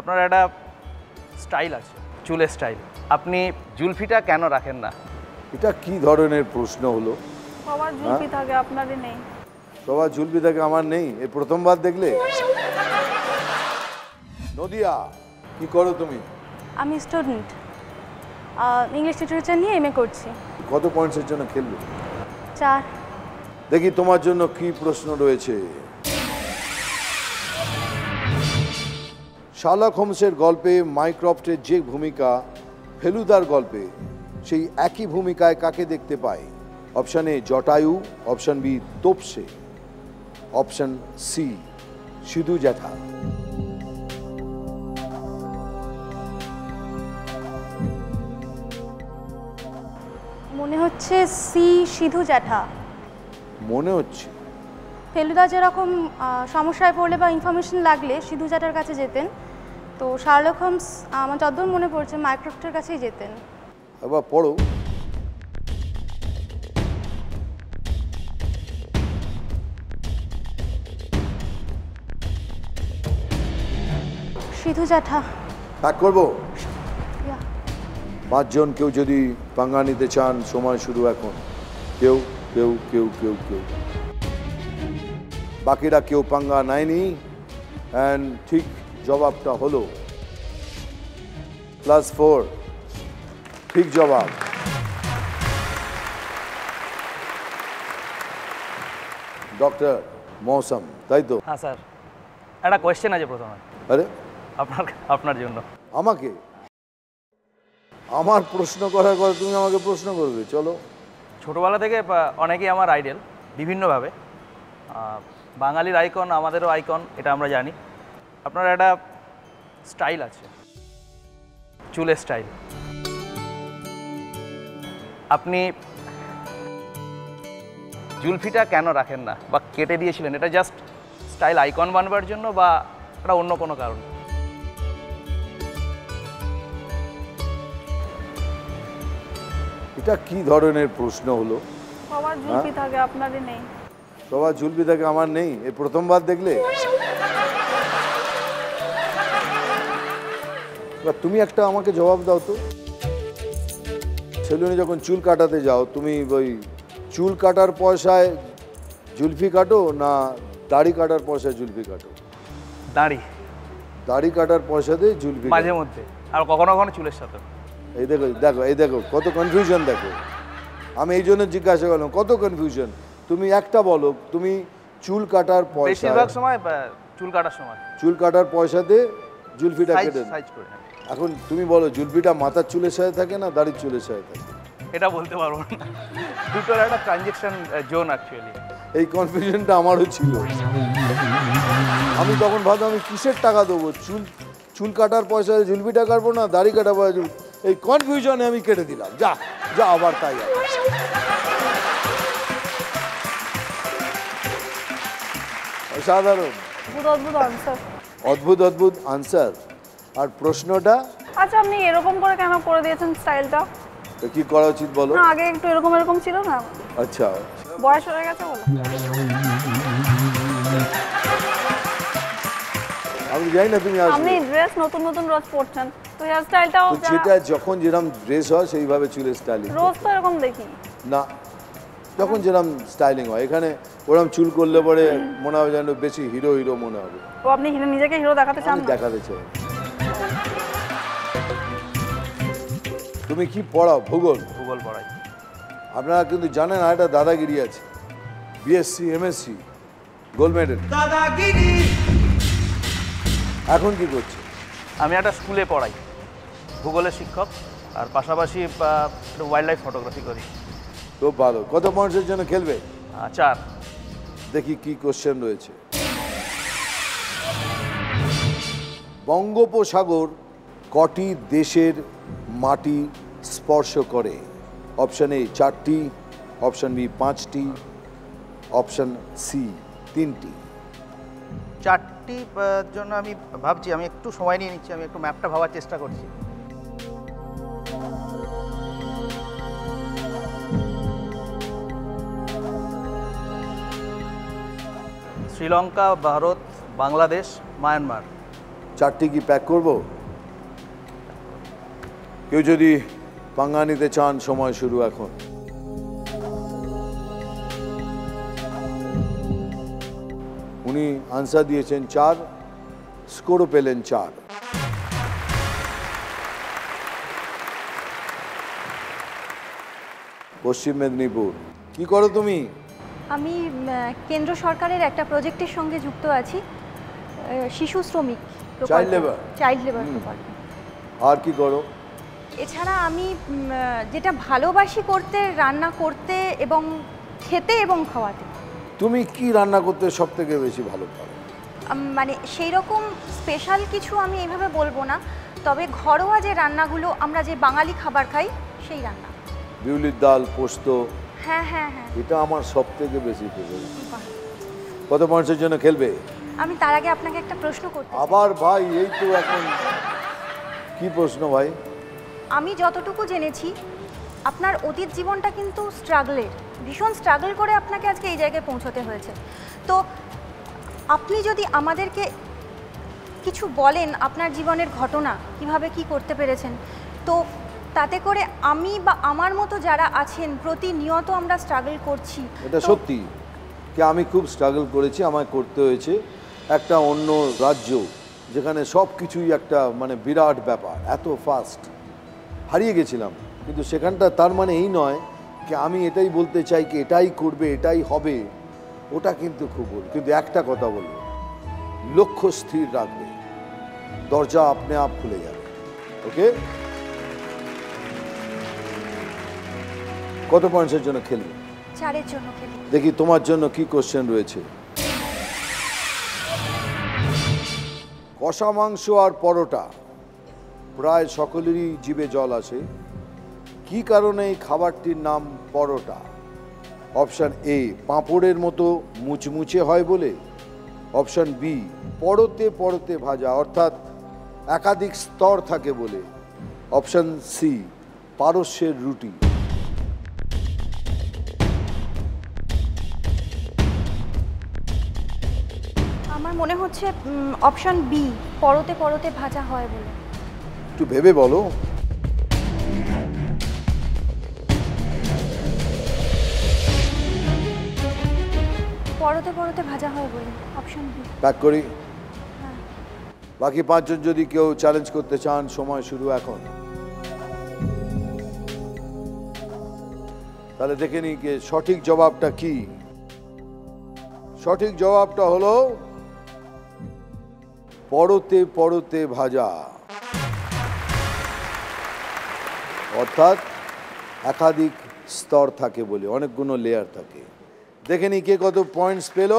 আপনার একটা স্টাইল আছে, চুলের স্টাইল। আপনি জুলফিটা কেন রাখেন না? এটা কি ধরনের প্রশ্ন হলো? সবার জুলফি থাকে, আপনারই নেই। সবার জুলফি থাকে, আমার নেই? এই প্রথমবার দেখলে? নদিয়া, কি করো তুমি? আমি স্টুডেন্ট, ইংলিশ লিটারেচার নিয়ে এমএ করছি। কত পয়েন্টসের জন্য খেলবে? 4। দেখি তোমার জন্য কি প্রশ্ন রয়েছে। শার্লক হোমসের গল্পে মাইক্রফটের যে ভূমিকা ফেলুদার গল্পে, সেই একই ভূমিকায় কাকে দেখতে পাই? Option A Jatayu, option B Topse, option C Sidhu জ্যাঠা। মনে হচ্ছে সি, সিধু জ্যাঠা। মনে হচ্ছে ফেলুদা যেরকম সমস্যায় পড়লে বা ইনফরমেশন লাগলে সিধু জ্যাঠার কাছে যেতেন, তো শার্লক হোমস আমার যতদূর মনে পড়ছে মাইক্রফটের কাছেই যেতেন। এবার পড়ো। সিধু জ্যাঠা। প্যাক করবো? Yeah. 5 জন কেউ যদি পাঙ্গা নিতে চান, সময় শুরু এখন। কেউ কেউ কেউ কেউ কেউ বাকিরা কেউ পাঙ্গা নেয়নি। অ্যান্ড ঠিক জবাবটা হলো +4। ঠিক জবাব। ডক্টর মৌসম, তাই তো? হ্যাঁ স্যার, একটা কোয়েশ্চেন আছে প্রথমে আরে আপনার জন্য। আমাকে? আমার প্রশ্ন করার কথা তুমি আমাকে প্রশ্ন করবে? চলো। ছোটোবেলা থেকে অনেকেই আমার আইডল বিভিন্নভাবে। বাঙালির আইকন, আমাদেরও আইকন, এটা আমরা জানি। আপনার একটা স্টাইল আছে, চুলের স্টাইল। আপনি জুলফিটা কেন রাখেন না বা কেটে দিয়েছিলেন? এটা জাস্ট স্টাইল আইকন বানবার জন্য বা এটা অন্য কোনো কারণ? এটা কি ধরনের প্রশ্ন হলো? সবার জুলফি থাকে, আপনারই নেই। সবার জুলফি থাকে, আমার নেই? এই প্রথমবার দেখলে? তুমি একটা আমাকে জবাব দাও তো। সেলুনে যখন চুল কাটাতে যাও, তুমি ওই চুল কাটার পয়সায় জুলফি কাটো না দাড়ি কাটার পয়সায় জুলফি কাটো? দাড়ি কাটার পয়সা দিয়ে জুলফি মাঝে মধ্যে, আর কখনো কখনো চুলের সাথে। এই দেখো দেখো, এই দেখো কত কনফিউশন দেখো। আমি এই জন্য জিজ্ঞাসা করলাম কত কনফিউশন। তুমি একটা বলো, তুমি চুল কাটার পয়সা, বেশিরভাগ সময় চুল কাটার পয়সাতে জুলফিটা কেটে সাইজ করে। এখন তুমি বলো, জুলফিটা মাথার চুলের সাথে থাকে না দাড়ির চুলের সাথে থাকে? এটা বলতে পারবো না, দুটোর একটা ট্রানজেকশন জোন অ্যাকচুয়ালি। এই কনফিউশনটা আমারও ছিল। আমি তখন ভাবতাম আমি কিসের টাকা দেবো, চুল কাটার পয়সা জুলফিটা কাটবো না দাড়ি কাটা পয়সা। এই কনফিউশনে আমি কেটে দিলাম। যা যা আবার তাই। সাধারণ অদ্ভুত আনসার। অদ্ভুত অদ্ভুত আনসার। আর প্রশ্নটা? আচ্ছা, আপনি এরকম করে কেন করে দিয়েছেন স্টাইলটা? তো কি করা উচিত বলো? না, আগে একটু এরকম এরকম ছিল না? আচ্ছা, বয়স হয়ে গেছে বলো। আমি জানি না তুমি আপনি ড্রেস নতুন নতুন রোজ পরছেন, তো হেয়ার স্টাইলটাও যেটা যখন যেরকম ড্রেস হয় সেইভাবে চুলের স্টাইলিং। রোজ তো এরকম দেখি না, যখন যেরকম স্টাইলিং হয়। এখানে ওরকম চুল করলে পরে মনে হবে যেন বেশি হিরো হিরো মনে হবে। ও আপনি নিজেকে হিরো দেখাতে চান? দেখাতে চাই। তুমি কি পড়াও? ভূগোল পড়াই। আপনারা কিন্তু জানেন না, এটা দাদাগিরি আছে। BSc MSc gold medal. দাদাগিরি। এখন কি করছে? আমি একটা স্কুলে পড়াই, ভূগোলের শিক্ষক, আর পাশাপাশি ওয়াইল্ড লাইফ ফটোগ্রাফি করি। খুব ভালো। কত পয়েন্টের জন্য খেলবে? 4। দেখি কি কোশ্চেন রয়েছে। বঙ্গোপসাগর কটি দেশের মাটি স্পর্শ করে? অপশন এ 4টি, অপশন বি 5টি, অপশন সি 3টি। 4টি জন্য আমি ভাবছি, আমি একটু সময় নিয়ে নিচ্ছি, আমি একটু ম্যাপটা ভাবার চেষ্টা করছি। শ্রীলঙ্কা, ভারত, বাংলাদেশ, মায়ানমার। চারটি কি প্যাক করব? কেউ যদি পাঙ্গা নিতে চান, সময় শুরু এখন। উনি আনসার দিয়েছেন 4, স্কোরও পেলেন 4। পশ্চিম মেদিনীপুর, কি করো তুমি? আমি কেন্দ্র সরকারের একটা প্রজেক্টের সঙ্গে যুক্ত আছি, শিশু শ্রমিক চাইল্ড লেবার প্রকল্প। আর কি করো? এছাড়া আমি যেটা ভালোবাসি করতে, রান্না করতে এবং খেতে এবং খাওয়াতে। তুমি কি রান্না করতে সব থেকে বেশি ভালো পারো? মানে সেই রকম স্পেশাল কিছু আমি এইভাবে বলবো না, তবে ঘরোয়া যে রান্নাগুলো আমরা যে বাঙালি খাবার খাই সেই রান্না। বিউলির ডাল, পোস্ত, হ্যাঁ হ্যাঁ হ্যাঁ, এটা আমার সব থেকে বেশি ফেভারিট। কত পয়েন্টের জন্য খেলবে? আমি তার আগে আপনাকে একটা প্রশ্ন করতে চাই। আবার ভাই, এই তো এখন কি প্রশ্ন ভাই? আমি যতটুকু জেনেছি আপনার অতীত জীবনটা কিন্তু স্ট্রাগলের, ভীষণ স্ট্রাগল করে আপনাকে আজকে এই জায়গায় পৌঁছতে হয়েছে। তো আপনি যদি আমাদেরকে কিছু বলেন আপনার জীবনের ঘটনা, কিভাবে কি করতে পেরেছেন, তো তাতে করে আমি বা আমার মতো যারা আছেন প্রতিনিয়ত আমরা স্ট্রাগল করছি। এটা সত্যি কি আমি খুব স্ট্রাগল করেছি, আমায় করতে হয়েছে। একটা অন্য রাজ্য যেখানে সব কিছুই একটা মানে বিরাট ব্যাপার, এত ফাস্ট হারিয়ে গেছিলাম। কিন্তু সেখানটা তার মানে এই নয় কি আমি এটাই বলতে চাই কি এটাই করবে, এটাই হবে, ওটা কিন্তু খুব ভুল। কিন্তু একটা কথা বলবো, লক্ষ্য স্থির রাখবে, দরজা আপনি আপ খুলে যাবে। ওকে, কত পয়েন্টসের জন্য খেলবে? 4-এর জন্য খেলি। দেখি তোমার জন্য কি কোশ্চেন রয়েছে। কষা মাংস আর পরোটা প্রায় সকলেরই জিভে জল আসে, কি কারণে এই খাবারটির নাম পরোটা? অপশান এ, পাঁপড়ের মতো মুচমুচে হয় বলে। অপশান বি, পরতে পরতে ভাজা, অর্থাৎ একাধিক স্তর থাকে বলে। অপশান সি, পারস্যের রুটি। আমার মনে হচ্ছে অপশন বি, পরতে পরতে ভাজা হয় বলে। একটু ভেবে বলো। পরতে পরতে ভাজা হয় বলে, অপশন বি। প্যাক করি। বাকি 5 জন যদি কেউ চ্যালেঞ্জ করতে চান, সময় শুরু এখন। তাহলে দেখে নিই যে সঠিক জবাবটা কি। সঠিক জবাবটা হলো পরতে পরতে ভাজা, অর্থাৎ একাধিক স্তর থাকে বলে, অনেকগুলো লেয়ার থাকে। দেখে নিই কে কত পয়েন্টস পেল।